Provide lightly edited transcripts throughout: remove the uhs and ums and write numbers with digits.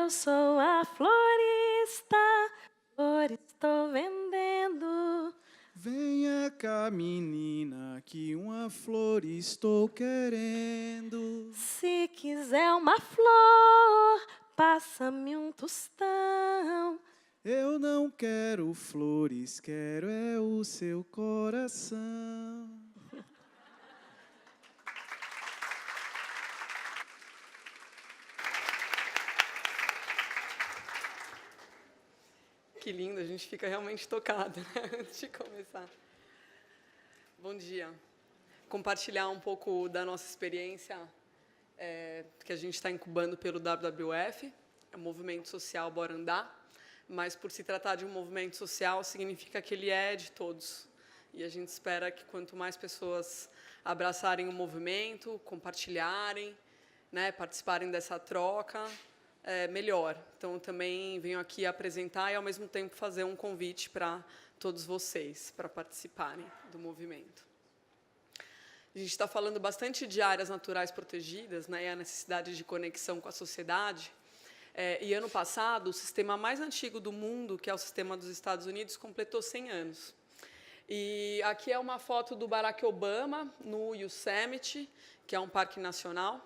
Eu sou a florista, flores estou vendendo. Venha cá, menina, que uma flor estou querendo. Se quiser uma flor, passa-me um tostão. Eu não quero flores, quero é o seu coração. Que lindo, a gente fica realmente tocado, né? Antes de começar. Bom dia. Compartilhar um pouco da nossa experiência que a gente está incubando pelo WWF, é o Movimento Social Bora Andar, mas por se tratar de um movimento social, significa que ele é de todos. E a gente espera que quanto mais pessoas abraçarem o movimento, compartilharem, né, participarem dessa troca, melhor. Então, também venho aqui apresentar e, ao mesmo tempo, fazer um convite para todos vocês, para participarem do movimento. A gente está falando bastante de áreas naturais protegidas, né, e a necessidade de conexão com a sociedade. E, ano passado, o sistema mais antigo do mundo, que é o sistema dos Estados Unidos, completou 100 anos. E aqui é uma foto do Barack Obama, no Yosemite, que é um parque nacional,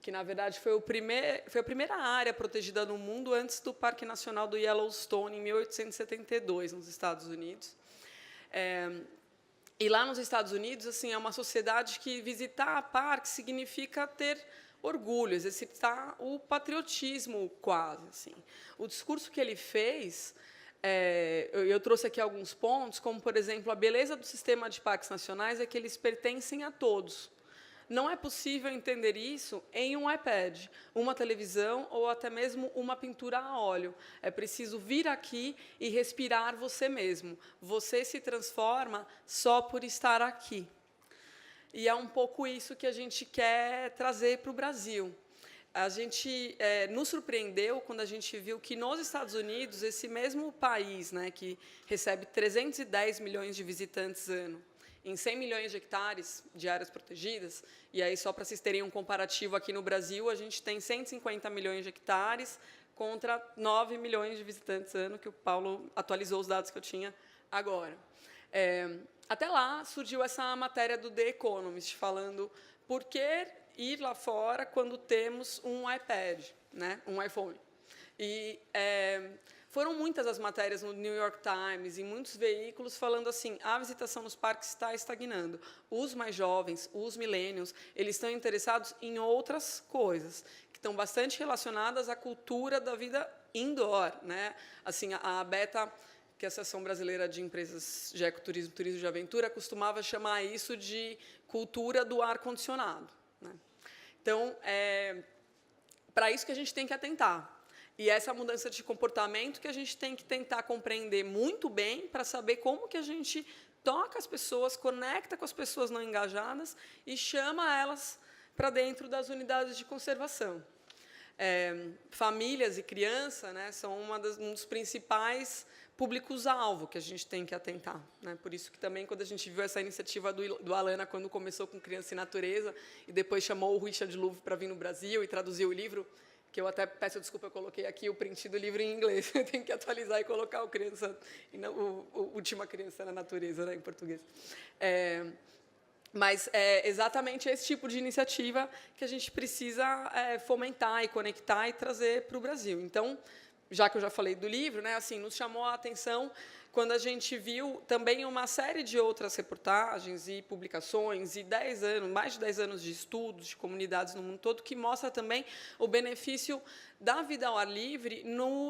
que, na verdade, foi a primeira área protegida no mundo antes do Parque Nacional do Yellowstone, em 1872, nos Estados Unidos. E lá nos Estados Unidos, assim, é uma sociedade que visitar parques significa ter orgulho, exercitar o patriotismo quase. Assim. O discurso que ele fez, eu trouxe aqui alguns pontos, como, por exemplo, a beleza do sistema de parques nacionais é que eles pertencem a todos. Não é possível entender isso em um iPad, uma televisão ou até mesmo uma pintura a óleo. É preciso vir aqui e respirar você mesmo. Você se transforma só por estar aqui. E é um pouco isso que a gente quer trazer para o Brasil. A gente nos surpreendeu quando a gente viu que, nos Estados Unidos, esse mesmo país, né, que recebe 310 milhões de visitantes ano, em 100 milhões de hectares de áreas protegidas, e aí, só para vocês terem um comparativo, aqui no Brasil, a gente tem 150 milhões de hectares contra 9 milhões de visitantes ano, que o Paulo atualizou os dados que eu tinha agora. Até lá, surgiu essa matéria do The Economist, falando por que ir lá fora quando temos um iPad, né, um iPhone. E foram muitas as matérias no New York Times, em muitos veículos, falando assim, a visitação nos parques está estagnando. Os mais jovens, os millennials, eles estão interessados em outras coisas, que estão bastante relacionadas à cultura da vida indoor. Né? Assim, a Beta, que é a Associação Brasileira de Empresas de Ecoturismo e Turismo de Aventura, costumava chamar isso de cultura do ar-condicionado. Né? Então, para isso que a gente tem que atentar. E essa mudança de comportamento que a gente tem que tentar compreender muito bem para saber como que a gente toca as pessoas, conecta com as pessoas não engajadas e chama elas para dentro das unidades de conservação. Famílias e crianças, né, são um dos principais públicos-alvo que a gente tem que atentar. Né? Por isso que também, quando a gente viu essa iniciativa do Alana, quando começou com Criança e Natureza, e depois chamou o Richard Louv para vir no Brasil e traduzir o livro, que eu até peço desculpa, eu coloquei aqui o print do livro em inglês, eu tenho que atualizar e colocar o Criança, e não, Última Criança na Natureza, né, em português. Mas é exatamente esse tipo de iniciativa que a gente precisa fomentar e conectar e trazer para o Brasil. Então, já que eu já falei do livro, né, assim, nos chamou a atenção quando a gente viu também uma série de outras reportagens e publicações e mais de 10 anos de estudos de comunidades no mundo todo, que mostra também o benefício da vida ao ar livre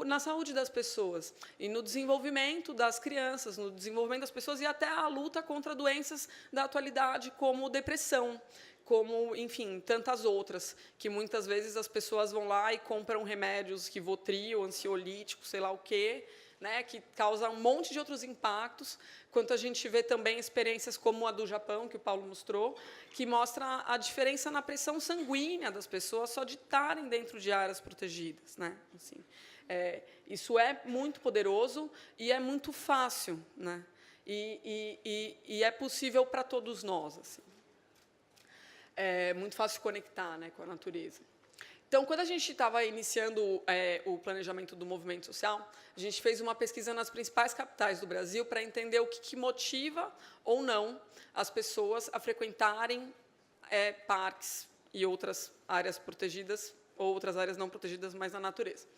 na saúde das pessoas e no desenvolvimento das crianças, no desenvolvimento das pessoas e até a luta contra doenças da atualidade, como depressão, como, enfim, tantas outras, que muitas vezes as pessoas vão lá e compram remédios, Rivotril, ansiolítico, sei lá o quê, né, que causa um monte de outros impactos, quanto a gente vê também experiências como a do Japão, que o Paulo mostrou, que mostra a diferença na pressão sanguínea das pessoas só de estarem dentro de áreas protegidas. Né? Assim, isso é muito poderoso e é muito fácil, né? E é possível para todos nós. Assim. É muito fácil de conectar, né, com a natureza. Então, quando a gente estava iniciando o planejamento do movimento social, a gente fez uma pesquisa nas principais capitais do Brasil para entender o que motiva ou não as pessoas a frequentarem parques e outras áreas protegidas, ou outras áreas não protegidas, mas na natureza.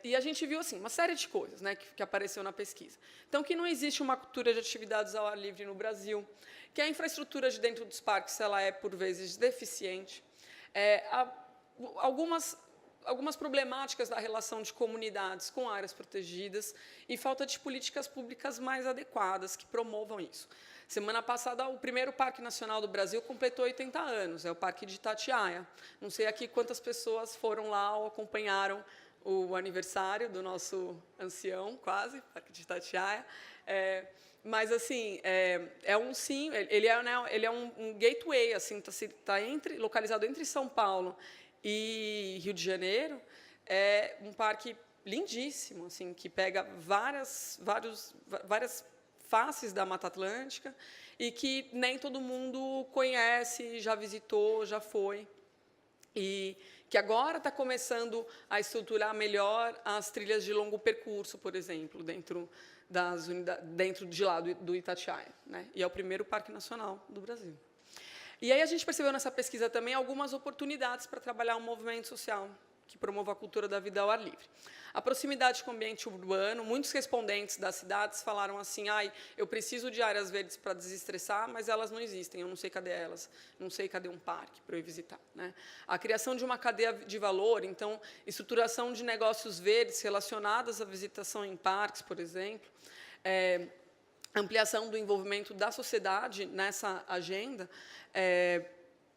E a gente viu assim, uma série de coisas, né, que apareceu na pesquisa. Então, que não existe uma cultura de atividades ao ar livre no Brasil, que a infraestrutura de dentro dos parques ela é, por vezes, deficiente, algumas problemáticas da relação de comunidades com áreas protegidas e falta de políticas públicas mais adequadas que promovam isso. Semana passada, o primeiro Parque Nacional do Brasil completou 80 anos, é o Parque de Itatiaia. Não sei aqui quantas pessoas foram lá ou acompanharam o aniversário do nosso ancião, quase, Parque de Itatiaia. Mas, assim, ele é um gateway, assim, tá localizado entre São Paulo e Rio de Janeiro. É um parque lindíssimo, assim, que pega várias faces da Mata Atlântica e que nem todo mundo conhece, já visitou, já foi. E que agora está começando a estruturar melhor as trilhas de longo percurso, por exemplo, dentro de lá do Itatiaia, né? E é o primeiro parque nacional do Brasil. E aí a gente percebeu nessa pesquisa também algumas oportunidades para trabalhar um movimento social que promova a cultura da vida ao ar livre. A proximidade com o ambiente urbano, muitos respondentes das cidades falaram assim, eu preciso de áreas verdes para desestressar, mas elas não existem, eu não sei cadê elas, não sei cadê um parque para eu ir visitar, né? A criação de uma cadeia de valor, então, estruturação de negócios verdes relacionadas à visitação em parques, por exemplo, ampliação do envolvimento da sociedade nessa agenda,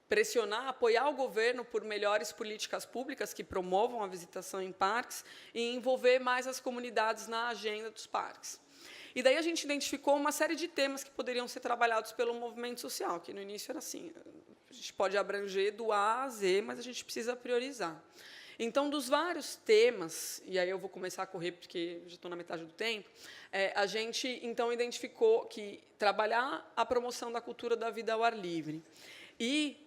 pressionar, apoiar o governo por melhores políticas públicas que promovam a visitação em parques e envolver mais as comunidades na agenda dos parques. E daí a gente identificou uma série de temas que poderiam ser trabalhados pelo movimento social, que no início era assim, a gente pode abranger do A a Z, mas a gente precisa priorizar. Então, dos vários temas, e aí eu vou começar a correr porque já estou na metade do tempo, a gente, então, identificou que trabalhar a promoção da cultura da vida ao ar livre e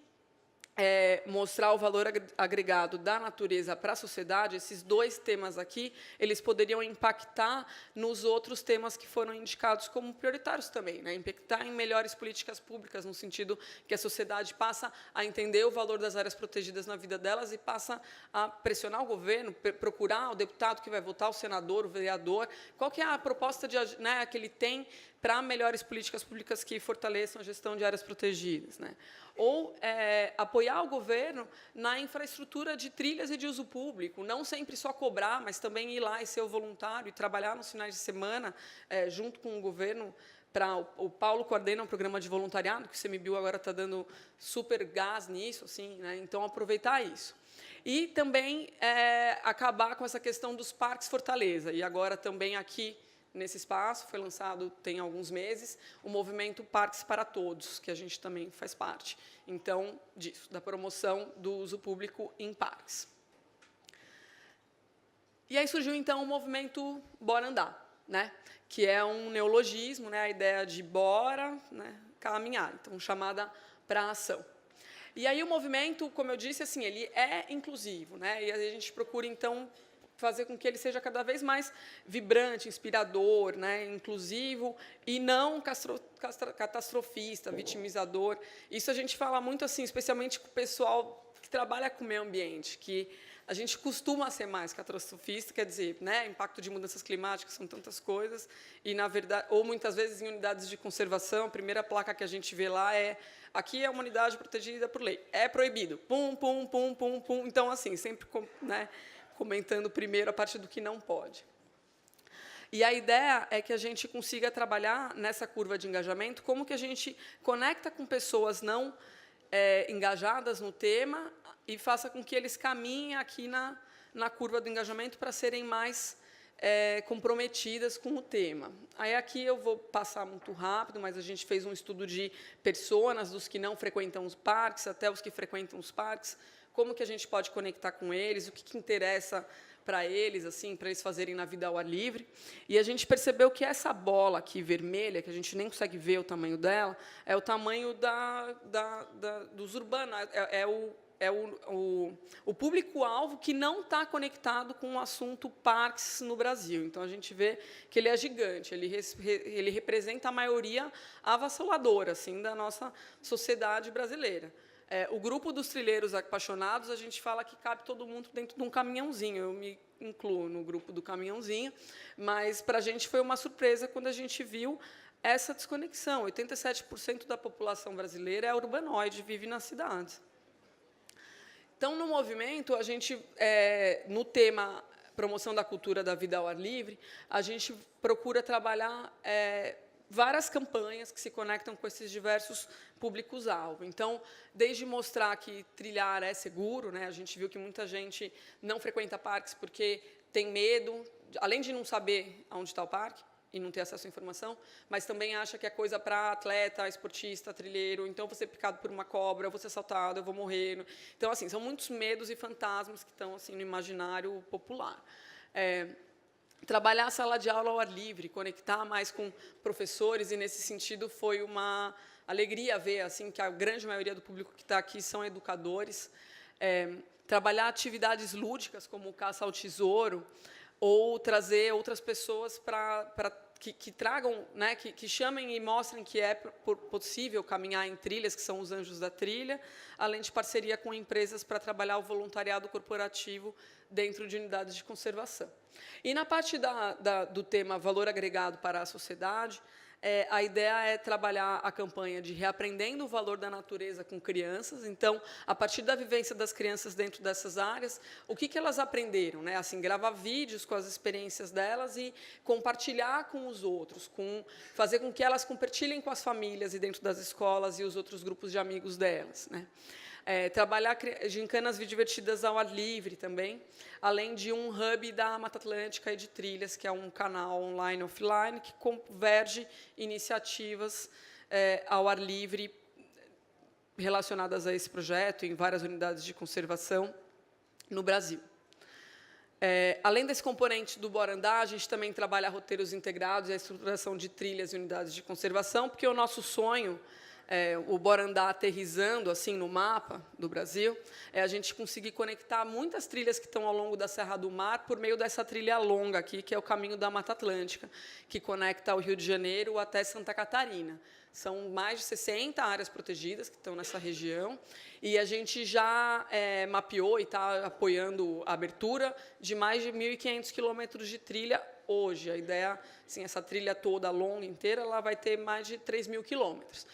mostrar o valor agregado da natureza para a sociedade, esses dois temas aqui, eles poderiam impactar nos outros temas que foram indicados como prioritários também, né? Impactar em melhores políticas públicas, no sentido que a sociedade passa a entender o valor das áreas protegidas na vida delas e passa a pressionar o governo, procurar o deputado que vai votar, o senador, o vereador, qual que é a proposta que ele tem para melhores políticas públicas que fortaleçam a gestão de áreas protegidas, né? Ou apoiar o governo na infraestrutura de trilhas e de uso público, não sempre só cobrar, mas também ir lá e ser o voluntário e trabalhar nos finais de semana junto com o governo. O Paulo coordena um programa de voluntariado, que o CMBio agora está dando super gás nisso, assim, né? Então, aproveitar isso. E também acabar com essa questão dos parques Fortaleza, e agora também aqui, nesse espaço, foi lançado tem alguns meses, o movimento Parques para Todos, que a gente também faz parte. Então, disso, da promoção do uso público em parques. E aí surgiu, então, o movimento Bora Andar, né? Que é um neologismo, né? A ideia de bora, né? Caminhar, então, chamada para a ação. E aí o movimento, como eu disse, assim, ele é inclusivo, né? E a gente procura, então, fazer com que ele seja cada vez mais vibrante, inspirador, né, inclusivo e não catastrofista, vitimizador. Isso a gente fala muito assim, especialmente com o pessoal que trabalha com o meio ambiente, que a gente costuma ser mais catastrofista, quer dizer, né, impacto de mudanças climáticas são tantas coisas e na verdade, ou muitas vezes em unidades de conservação, a primeira placa que a gente vê lá aqui é uma unidade protegida por lei, é proibido, pum, pum, pum, pum, pum. Então assim, sempre, né, comentando primeiro a parte do que não pode. E a ideia é que a gente consiga trabalhar nessa curva de engajamento, como que a gente conecta com pessoas não engajadas no tema e faça com que eles caminhem aqui na curva do engajamento para serem mais comprometidas com o tema. Aí aqui eu vou passar muito rápido, mas a gente fez um estudo de personas, dos que não frequentam os parques até os que frequentam os parques, como que a gente pode conectar com eles, o que interessa para eles, assim, para eles fazerem na vida ao ar livre. E a gente percebeu que essa bola aqui vermelha, que a gente nem consegue ver o tamanho dela, é o tamanho dos urbanos, é o público-alvo que não está conectado com o assunto parques no Brasil. Então, a gente vê que ele é gigante, ele representa a maioria avassaladora assim, da nossa sociedade brasileira. O grupo dos trilheiros apaixonados, a gente fala que cabe todo mundo dentro de um caminhãozinho. Eu me incluo no grupo do caminhãozinho, mas, para a gente, foi uma surpresa quando a gente viu essa desconexão. 87% da população brasileira é urbanoide, vive nas cidades. Então, no movimento, a gente, no tema promoção da cultura da vida ao ar livre, a gente procura trabalhar várias campanhas que se conectam com esses diversos públicos-alvo. Então, desde mostrar que trilhar é seguro, né, a gente viu que muita gente não frequenta parques porque tem medo, além de não saber onde está o parque, e não ter acesso à informação, mas também acha que é coisa para atleta, esportista, trilheiro, então eu vou ser picado por uma cobra, eu vou ser assaltado, eu vou morrer. Então, assim, são muitos medos e fantasmas que estão assim, no imaginário popular. Trabalhar a sala de aula ao ar livre, conectar mais com professores, e, nesse sentido, foi uma alegria ver assim, que a grande maioria do público que está aqui são educadores. Trabalhar atividades lúdicas, como caça ao tesouro, ou trazer outras pessoas que tragam, né, que chamem e mostrem que é possível caminhar em trilhas, que são os anjos da trilha, além de parceria com empresas para trabalhar o voluntariado corporativo dentro de unidades de conservação. E, na parte do tema valor agregado para a sociedade, a ideia é trabalhar a campanha de reaprendendo o valor da natureza com crianças. Então, a partir da vivência das crianças dentro dessas áreas, o que elas aprenderam, né? Assim, gravar vídeos com as experiências delas e compartilhar com os outros, fazer com que elas compartilhem com as famílias e dentro das escolas e os outros grupos de amigos delas, né? Trabalhar gincanas divertidas ao ar livre também, além de um hub da Mata Atlântica e de trilhas, que é um canal online e offline que converge iniciativas ao ar livre relacionadas a esse projeto em várias unidades de conservação no Brasil. Além desse componente do Bora Andar, a gente também trabalha roteiros integrados e a estruturação de trilhas e unidades de conservação, porque o nosso sonho, o Bora Andar aterrissando assim no mapa do Brasil, é a gente conseguir conectar muitas trilhas que estão ao longo da Serra do Mar por meio dessa trilha longa aqui, que é o Caminho da Mata Atlântica, que conecta o Rio de Janeiro até Santa Catarina. São mais de 60 áreas protegidas que estão nessa região, e a gente já mapeou e está apoiando a abertura de mais de 1.500 quilômetros de trilha hoje. A ideia, assim, essa trilha toda longa, inteira, ela vai ter mais de 3.000 quilômetros,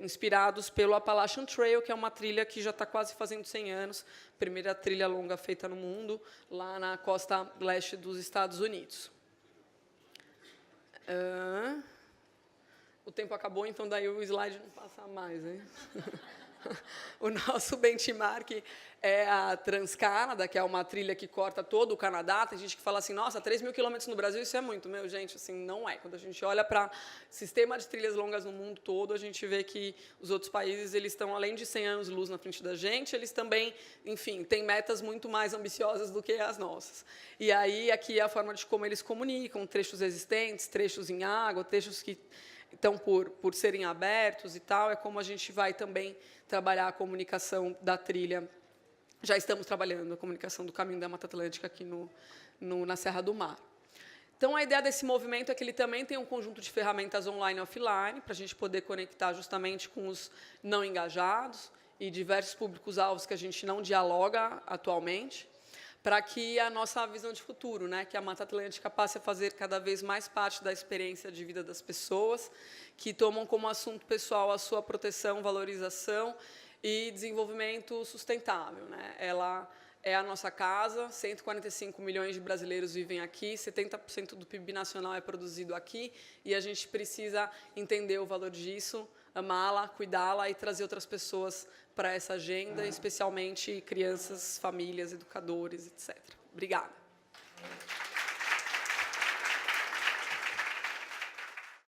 inspirados pelo Appalachian Trail, que é uma trilha que já está quase fazendo 100 anos, primeira trilha longa feita no mundo, lá na costa leste dos Estados Unidos. O tempo acabou, então daí o slide não passa mais, né? O nosso benchmark é a Transcanada, que é uma trilha que corta todo o Canadá. Tem gente que fala assim, nossa, 3.000 quilômetros no Brasil, isso é muito. Meu, gente, assim, não é. Quando a gente olha para o sistema de trilhas longas no mundo todo, a gente vê que os outros países, eles estão, além de 100 anos-luz na frente da gente, eles também, enfim, têm metas muito mais ambiciosas do que as nossas. E aí, aqui é a forma de como eles comunicam, trechos existentes, trechos em água, trechos que estão por serem abertos e tal, é como a gente vai também trabalhar a comunicação da trilha. Já estamos trabalhando a comunicação do Caminho da Mata Atlântica aqui na Serra do Mar. Então, a ideia desse movimento é que ele também tem um conjunto de ferramentas online e offline, para a gente poder conectar justamente com os não engajados e diversos públicos-alvos que a gente não dialoga atualmente, para que a nossa visão de futuro, né, que a Mata Atlântica passe a fazer cada vez mais parte da experiência de vida das pessoas, que tomam como assunto pessoal a sua proteção, valorização e desenvolvimento sustentável, né? Ela é a nossa casa, 145 milhões de brasileiros vivem aqui, 70% do PIB nacional é produzido aqui, e a gente precisa entender o valor disso, amá-la, cuidá-la e trazer outras pessoas para essa agenda, especialmente crianças, famílias, educadores, etc. Obrigada.